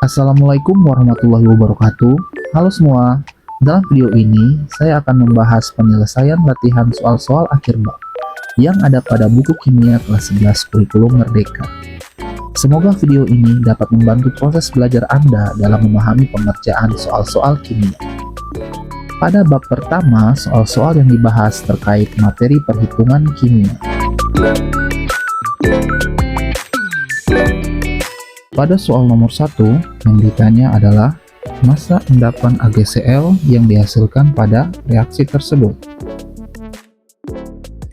Assalamualaikum warahmatullahi wabarakatuh. Halo semua, dalam video ini saya akan membahas penyelesaian latihan soal-soal akhir bab yang ada pada buku kimia kelas 11 kurikulum Merdeka. Semoga video ini dapat membantu proses belajar Anda dalam memahami pengerjaan soal-soal kimia. Pada bab pertama, soal-soal yang dibahas terkait materi perhitungan kimia. Pada soal nomor 1, yang ditanya adalah massa endapan AgCl yang dihasilkan pada reaksi tersebut.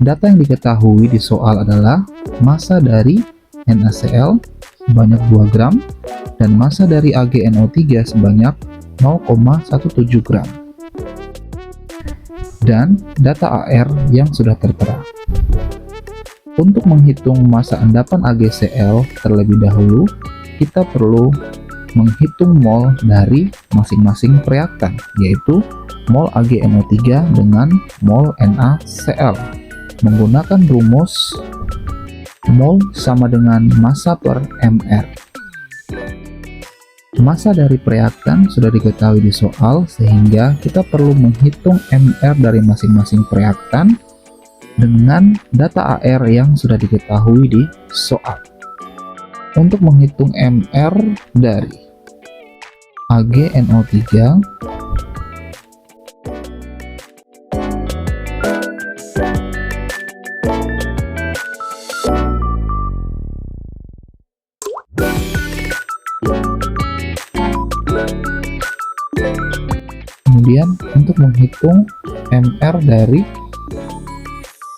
Data yang diketahui di soal adalah massa dari NaCl sebanyak 2 gram dan massa dari AgNO3 sebanyak 0,17 gram. Dan data Ar yang sudah tertera. Untuk menghitung massa endapan AgCl terlebih dahulu, kita perlu menghitung mol dari masing-masing reaktan, yaitu mol AgNO3 dengan mol NaCl. Menggunakan rumus mol sama dengan massa per mR. Massa dari reaktan sudah diketahui di soal, sehingga kita perlu menghitung mR dari masing-masing reaktan dengan data Ar yang sudah diketahui di soal. Untuk menghitung mR dari AgNO3, kemudian untuk menghitung mR dari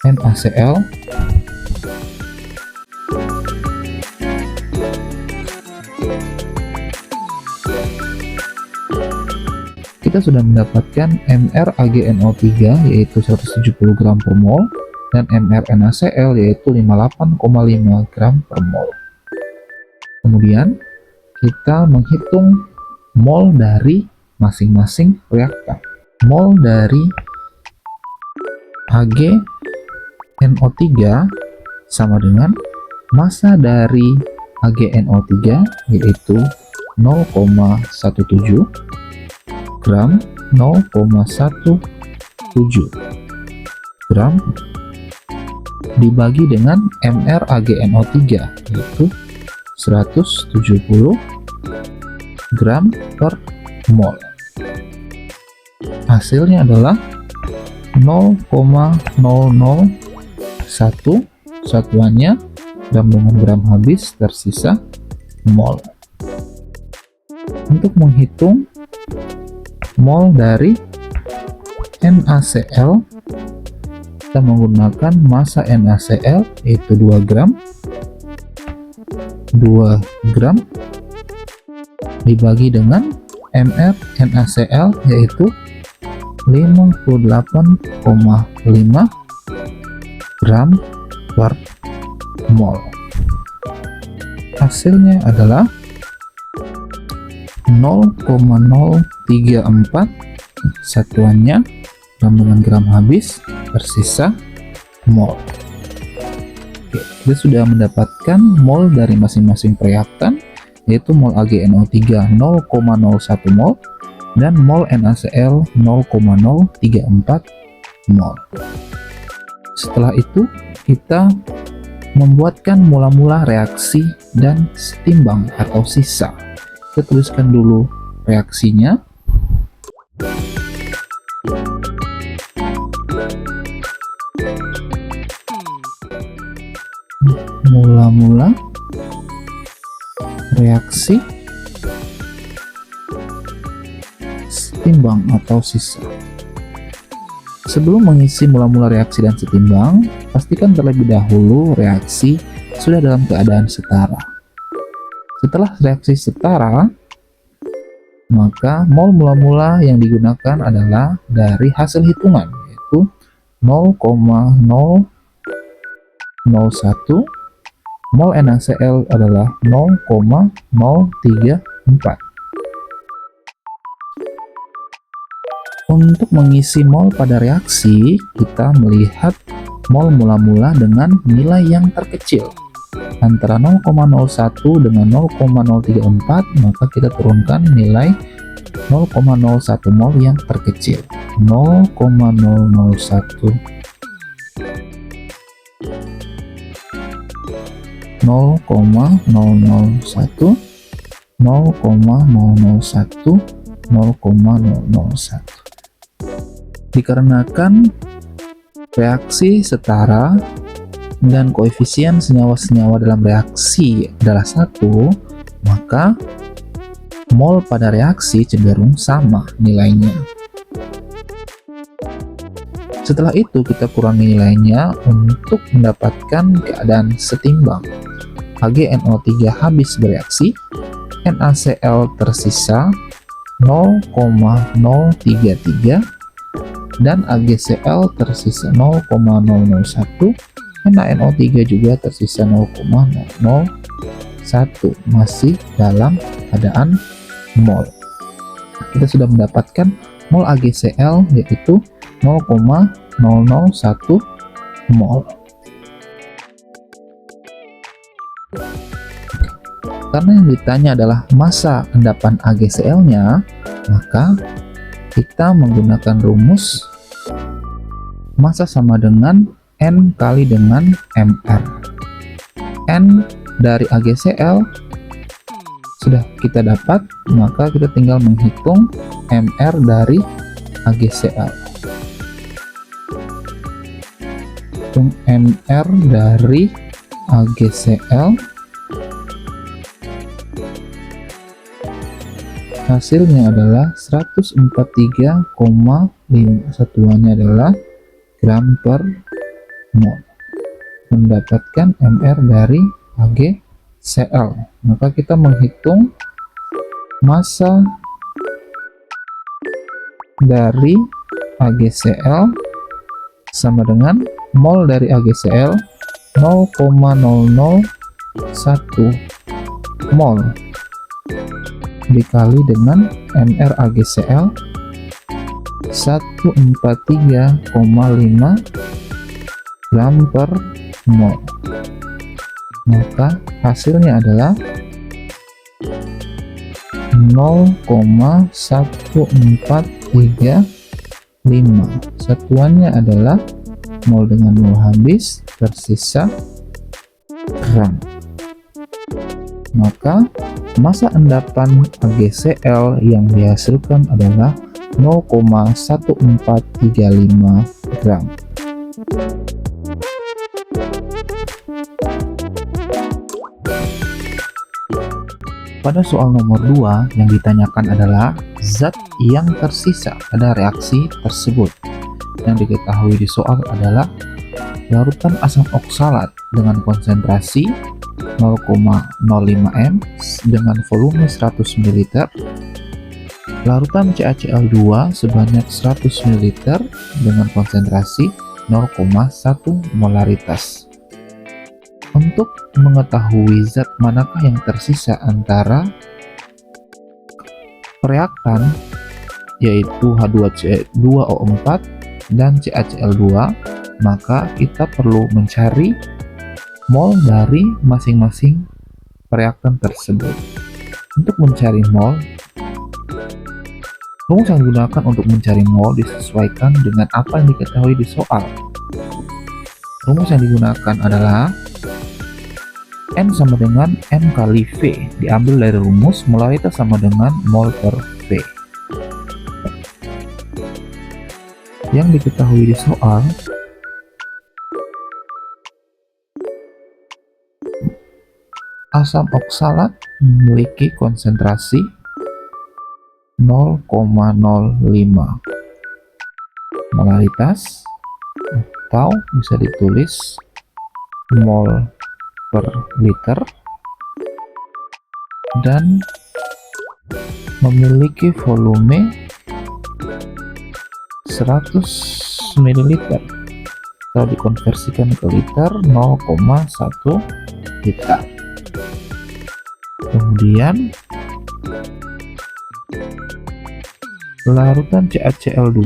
NaCl, kita sudah mendapatkan mR AgNO3 yaitu 170 gram per mol dan mR NaCl yaitu 58,5 gram per mol. Kemudian kita menghitung mol dari masing-masing reaktan. Mol dari AgNO3 sama dengan massa dari AgNO3 yaitu 0,17 gram 0,17 gram dibagi dengan mR AgNO3 yaitu 170 gram per mol. Hasilnya adalah 0,001, satuannya gram dengan gram habis, tersisa mol. Untuk menghitung mol dari NaCl, kita menggunakan massa NaCl yaitu 2 gram dibagi dengan mR NaCl yaitu 58,5 gram per mol. Hasilnya adalah 0,034, satuannya gram dengan gram habis, tersisa mol. Oke, kita sudah mendapatkan mol dari masing-masing reaktan, yaitu mol AgNO3 0,01 mol dan mol NaCl 0,034 mol. Setelah itu kita membuatkan mula-mula reaksi dan setimbang atau sisa. Kita tuliskan dulu reaksinya. Mula-mula reaksi setimbang atau sisa. Sebelum mengisi mula-mula reaksi dan setimbang, pastikan terlebih dahulu reaksi sudah dalam keadaan setara. Setelah reaksi setara, maka mol mula-mula yang digunakan adalah dari hasil hitungan, yaitu 0,001, mol NaCl adalah 0,034. Untuk mengisi mol pada reaksi, kita melihat mol mula-mula dengan nilai yang terkecil. antara 0,01 dengan 0,034, maka kita turunkan nilai 0,01 mol yang terkecil. 0,001 0,001 0,001 0,001. Dikarenakan reaksi setara dan koefisien senyawa-senyawa dalam reaksi adalah 1, maka mol pada reaksi cenderung sama nilainya. Setelah itu kita kurangi nilainya untuk mendapatkan keadaan setimbang. HgNO3 habis bereaksi, NaCl tersisa 0,033 dan AgCl tersisa 0,001, NaNO3 juga tersisa 0,001, masih dalam keadaan mol. Kita sudah mendapatkan mol AgCl yaitu 0,001 mol. Karena yang ditanya adalah massa endapan AgCl-nya, maka kita menggunakan rumus massa sama dengan N kali dengan Mr. N dari AgCl sudah kita dapat, maka kita tinggal menghitung Mr dari AgCl. Hitung Mr dari AgCl, hasilnya adalah 143,5, satuannya adalah gram per mol. Mendapatkan Mr dari AgCl, maka kita menghitung massa dari AgCl sama dengan mol dari AgCl 0,001 mol dikali dengan Mr AgCl 143,5 gram per mol, maka hasilnya adalah 0,1435. Satuannya adalah mol dengan mol habis tersisa gram. Maka massa endapan AgCl yang dihasilkan adalah 0,1435 gram. Pada soal nomor 2 yang ditanyakan adalah zat yang tersisa pada reaksi tersebut. Yang diketahui di soal adalah larutan asam oksalat dengan konsentrasi 0,05 m dengan volume 100 ml, larutan CaCl2 sebanyak 100 ml dengan konsentrasi 0,1 molaritas. Untuk mengetahui zat manakah yang tersisa antara reaktan yaitu H2CO4 dan CaCl2, maka kita perlu mencari mol dari masing-masing reaktan tersebut. Untuk mencari mol, rumus yang digunakan untuk mencari mol disesuaikan dengan apa yang diketahui di soal. Rumus yang digunakan adalah N sama dengan M kali V, diambil dari rumus molaritas sama dengan mol per V. Yang diketahui di soal, asam oksalat memiliki konsentrasi 0,05 molaritas, atau bisa ditulis mol per liter, dan memiliki volume 100 ml, kalau dikonversikan ke liter 0,1 liter. Kemudian larutan CaCl2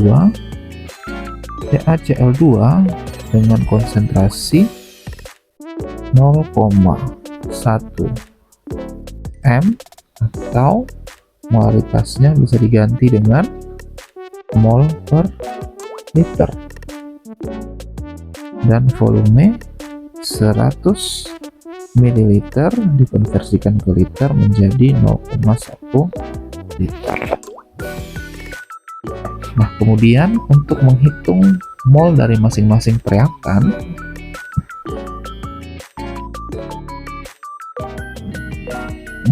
dengan konsentrasi 0,001 m, atau molaritasnya bisa diganti dengan mol per liter, dan volume 100 ml dikonversikan ke liter menjadi 0,1 liter. Nah, kemudian untuk menghitung mol dari masing-masing reaktan,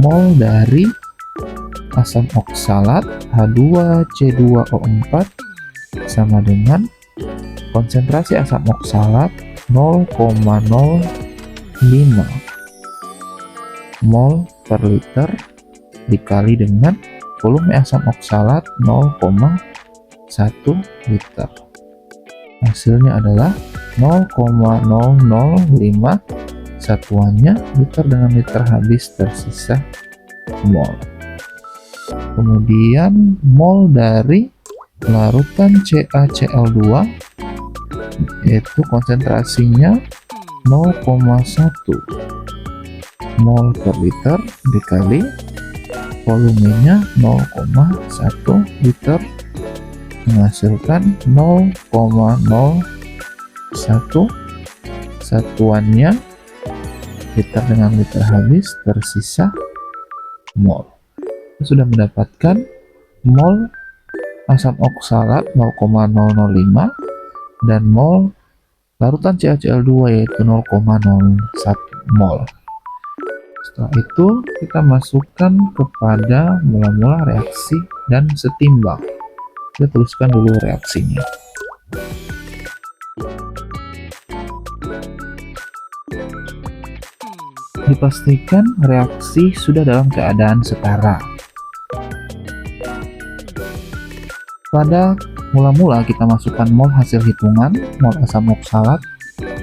mol dari asam oksalat H2C2O4 sama dengan konsentrasi asam oksalat 0,05 mol per liter dikali dengan volume asam oksalat 0,1 liter. Hasilnya adalah 0,005, satuannya liter dengan liter habis tersisa mol. Kemudian mol dari larutan CaCl2 yaitu konsentrasinya 0,1 mol per liter dikali volumenya 0,1 liter menghasilkan 0,01, satuannya liter dengan liter habis tersisa mol. Kita sudah mendapatkan mol asam oksalat 0,005 dan mol larutan CaCl2 yaitu 0,01 mol. Setelah itu kita masukkan kepada mula-mula reaksi dan setimbang. Kita tuliskan dulu reaksinya. Dipastikan reaksi sudah dalam keadaan setara. Pada mula-mula kita masukkan mol hasil hitungan, mol asam oksalat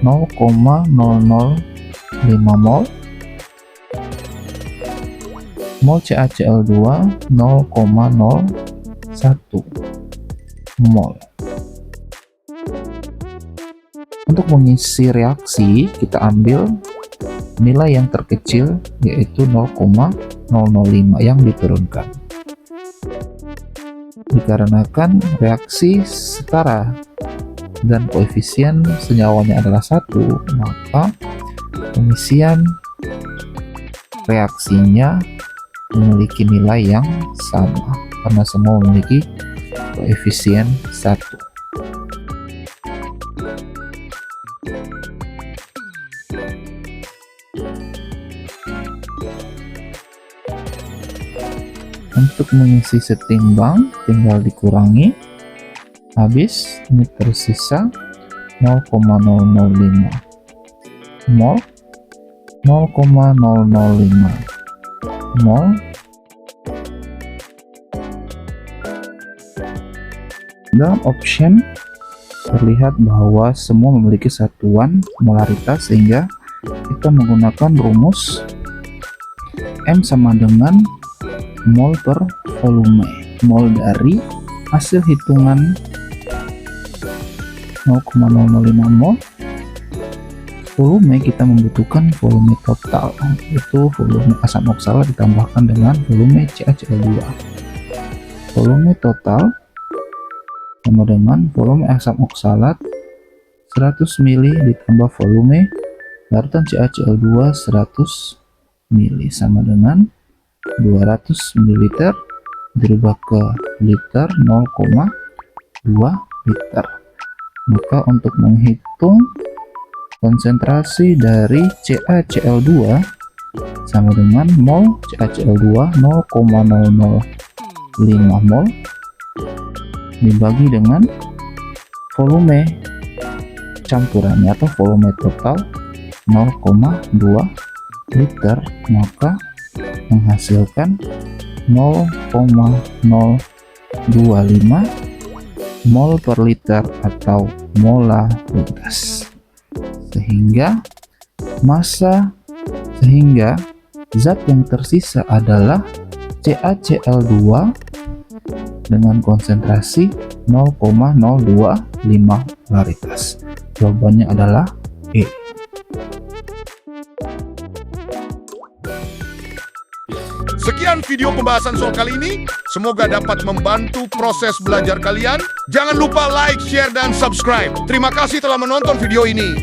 0,005 mol, mol CaCl2 0,01 mol. Untuk mengisi reaksi, kita ambil nilai yang terkecil yaitu 0,005 yang diturunkan. Dikarenakan reaksi setara dan koefisien senyawanya adalah 1, maka pengisian reaksinya memiliki nilai yang sama karena semua memiliki koefisien 1. Untuk mengisi setimbang tinggal dikurangi, habis ini tersisa 0,005 mol, 0,005 mol, dalam option terlihat bahwa semua memiliki satuan molaritas sehingga kita menggunakan rumus M sama dengan mol per volume. Mol dari hasil hitungan 0,005 mol, volume kita membutuhkan volume total, itu volume asam oksalat ditambahkan dengan volume CaCl2. Volume total sama dengan volume asam oksalat 100 ml ditambah volume larutan CaCl2 100 ml sama dengan 200 ml dirubah ke liter 0,2 liter. Maka untuk menghitung konsentrasi dari CaCl2 sama dengan mol CaCl2 0,005 mol dibagi dengan volume campurannya atau volume total 0,2 liter, maka menghasilkan 0,025 mol per liter atau molaritas. Sehingga zat yang tersisa adalah CaCl2 dengan konsentrasi 0,025 molaritas. Jawabannya adalah E. Sekian video pembahasan soal kali ini. Semoga dapat membantu proses belajar kalian. Jangan lupa like, share, dan subscribe. Terima kasih telah menonton video ini.